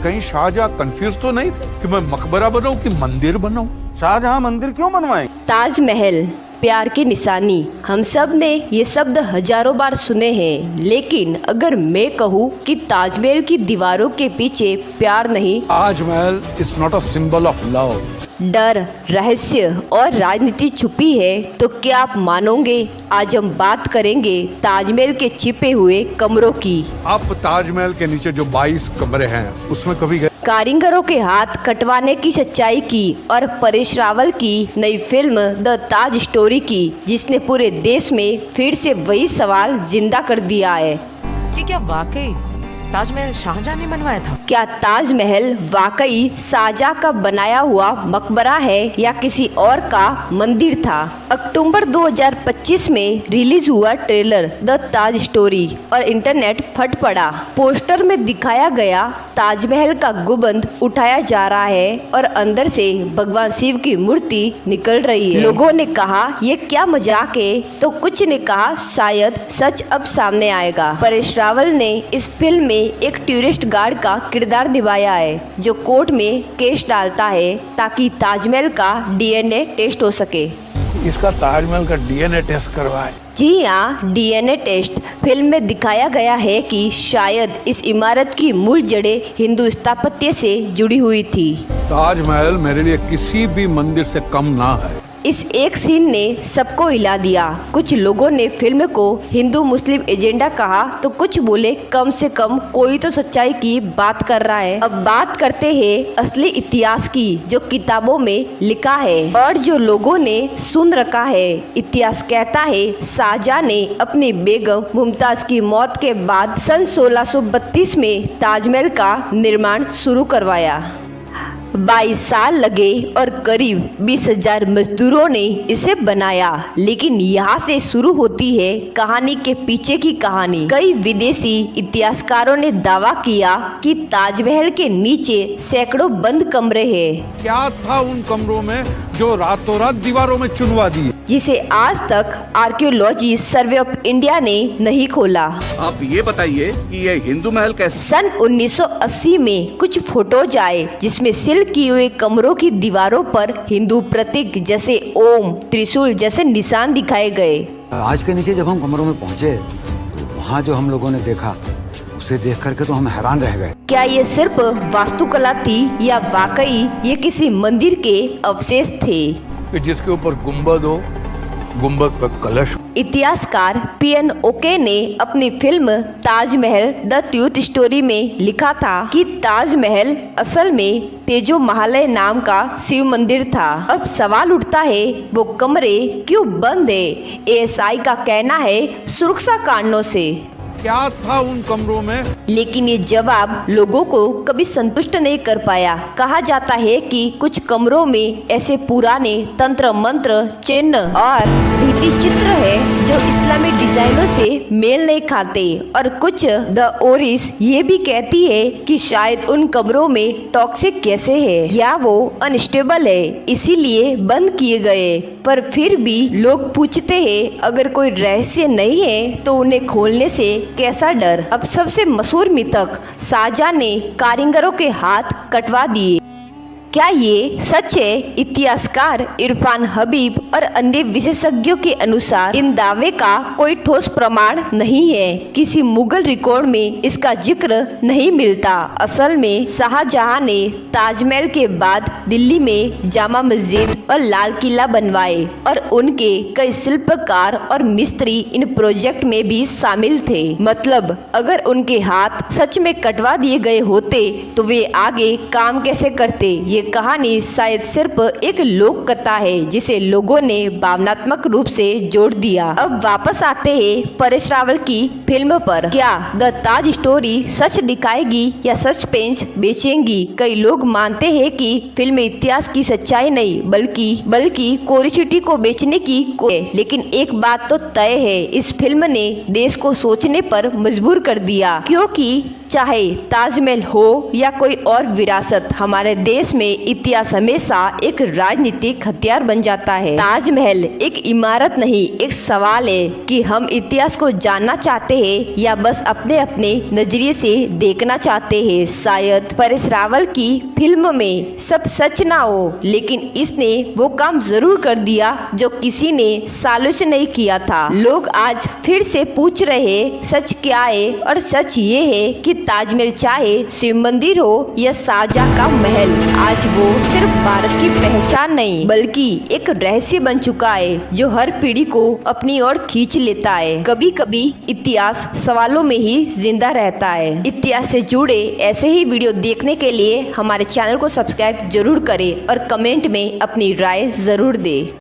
कहीं शाहजहां कंफ्यूज तो नहीं थे कि मैं मकबरा बनाऊं कि मंदिर बनाऊं? शाहजहां मंदिर क्यों बनवाए? ताजमहल प्यार की निशानी। हम सब ने ये शब्द हजारों बार सुने हैं, लेकिन अगर मैं कहूँ कि ताजमहल की दीवारों के पीछे प्यार नहीं, Taj Mahal is not a symbol of love, डर, रहस्य और राजनीति छुपी है, तो क्या आप मानोगे? आज हम बात करेंगे ताजमहल के छिपे हुए कमरों की। आप ताजमहल के नीचे जो 22 कमरे हैं उसमें कभी गए? कारीगरों के हाथ कटवाने की सच्चाई की और परेश रावल की नई फिल्म द ताज स्टोरी की, जिसने पूरे देश में फिर से वही सवाल जिंदा कर दिया है कि क्या वाकई ताजमहल शाहजहां ने बनवाया था? क्या ताजमहल वाकई शाहजहां का बनाया हुआ मकबरा है या किसी और का मंदिर था? अक्टूबर 2025 में रिलीज हुआ ट्रेलर द ताज स्टोरी और इंटरनेट फट पड़ा। पोस्टर में दिखाया गया ताजमहल का गुंबद उठाया जा रहा है और अंदर से भगवान शिव की मूर्ति निकल रही है। लोगों ने कहा ये क्या मजाक है, तो कुछ ने कहा शायद सच अब सामने आएगा। परेश रावल ने इस फिल्म में एक टूरिस्ट गार्ड का किरदार निभाया है, जो कोर्ट में केस डालता है ताकि ताजमहल का डीएनए टेस्ट हो सके। इसका ताजमहल का डीएनए टेस्ट करवाए। जी हाँ, डीएनए टेस्ट। फिल्म में दिखाया गया है कि शायद इस इमारत की मूल जड़ें हिंदू स्थापत्य से जुड़ी हुई थी। ताजमहल मेरे लिए किसी भी मंदिर से कम ना है। इस एक सीन ने सबको हिला दिया। कुछ लोगों ने फिल्म को हिंदू मुस्लिम एजेंडा कहा, तो कुछ बोले कम से कम कोई तो सच्चाई की बात कर रहा है। अब बात करते हैं असली इतिहास की, जो किताबों में लिखा है और जो लोगों ने सुन रखा है। इतिहास कहता है शाहजहां ने अपनी बेगम मुमताज की मौत के बाद सन 1632 में ताजमहल का निर्माण शुरू करवाया। 22 साल लगे और करीब 20,000 मजदूरों ने इसे बनाया। लेकिन यहाँ से शुरू होती है कहानी के पीछे की कहानी। कई विदेशी इतिहासकारों ने दावा किया कि ताजमहल के नीचे सैकड़ों बंद कमरे हैं। क्या था उन कमरों में जो रातों रात दीवारों में चुनवा दिए, जिसे आज तक आर्कियोलॉजी सर्वे ऑफ इंडिया ने नहीं खोला। आप ये बताइए कि ये हिंदू महल कैसे? सन 1980 में कुछ फोटोज आए जिसमें सील किए हुए कमरों की दीवारों पर हिंदू प्रतीक जैसे ओम, त्रिशूल जैसे निशान दिखाए गए। आज के नीचे जब हम कमरों में पहुंचे, वहाँ जो हम लोगों ने देखा, उसे देख करके तो हम हैरान रह गए। क्या ये सिर्फ वास्तुकला थी या वाकई ये किसी मंदिर के अवशेष थे? कि जिसके ऊपर गुंबद हो, गुंबद पर कलश। इतिहासकार पीएन ओके ने अपनी film Taj Mahal the truth story में लिखा था कि ताजमहल असल में तेजो महालय नाम का शिव मंदिर था। अब सवाल उठता है वो कमरे क्यों बंद है? एएसआई का कहना है सुरक्षा कारणों से। क्या था उन कमरों में? लेकिन ये जवाब लोगों को कभी संतुष्ट नहीं कर पाया। कहा जाता है कि कुछ कमरों में ऐसे पुराने तंत्र मंत्र, चिन्ह और भित्ति चित्र है जो इस्लामी डिजाइनों से मेल नहीं खाते। और कुछ द ओरिस ये भी कहती है कि शायद उन कमरों में टॉक्सिक गैसें है या वो अनस्टेबल है, इसीलिए बंद किए गए। पर फिर भी लोग पूछते हैं अगर कोई रहस्य नहीं है तो उन्हें खोलने से कैसा डर? अब सबसे मशहूर मिथक, शाहजहां ने कारीगरों के हाथ कटवा दिए। क्या ये सच है? इतिहासकार इरफान हबीब और अन्य विशेषज्ञों के अनुसार इन दावे का कोई ठोस प्रमाण नहीं है। किसी मुगल रिकॉर्ड में इसका जिक्र नहीं मिलता। असल में शाहजहां ने ताजमहल के बाद दिल्ली में जामा मस्जिद और लाल किला बनवाए और उनके कई शिल्पकार और मिस्त्री इन प्रोजेक्ट में भी शामिल थे। मतलब अगर उनके हाथ सच में कटवा दिए गए होते तो वे आगे काम कैसे करते? ये कहानी शायद सिर्फ एक लोक कथा है जिसे लोगों ने भावनात्मक रूप से जोड़ दिया। अब वापस आते हैं परेश रावल की फिल्म पर। क्या द ताज स्टोरी सच दिखाएगी या सस्पेंस बेचेंगी? कई लोग मानते हैं कि फिल्म इतिहास की सच्चाई नहीं बल्कि क्यूरियोसिटी को बेचने की लेकिन एक बात तो तय है, इस फिल्म ने देश को सोचने पर मजबूर कर दिया, क्योंकि चाहे ताजमहल हो या कोई और विरासत, हमारे देश में इतिहास हमेशा एक राजनीतिक हथियार बन जाता है। ताजमहल एक इमारत नहीं, एक सवाल है कि हम इतिहास को जानना चाहते हैं या बस अपने अपने नजरिए से देखना चाहते हैं। शायद परेश रावल की फिल्म में सब सच ना हो, लेकिन इसने वो काम जरूर कर दिया जो किसी ने सालों से नहीं किया था। लोग आज फिर से पूछ रहे सच क्या है, और सच ये है कि ताजमहल चाहे शिव मंदिर हो या शाहजहां का महल, आज वो सिर्फ भारत की पहचान नहीं बल्कि एक रहस्य बन चुका है जो हर पीढ़ी को अपनी ओर खींच लेता है। कभी कभी इतिहास सवालों में ही जिंदा रहता है। इतिहास से जुड़े ऐसे ही वीडियो देखने के लिए हमारे चैनल को सब्सक्राइब जरूर करें और कमेंट में अपनी राय जरूर दें।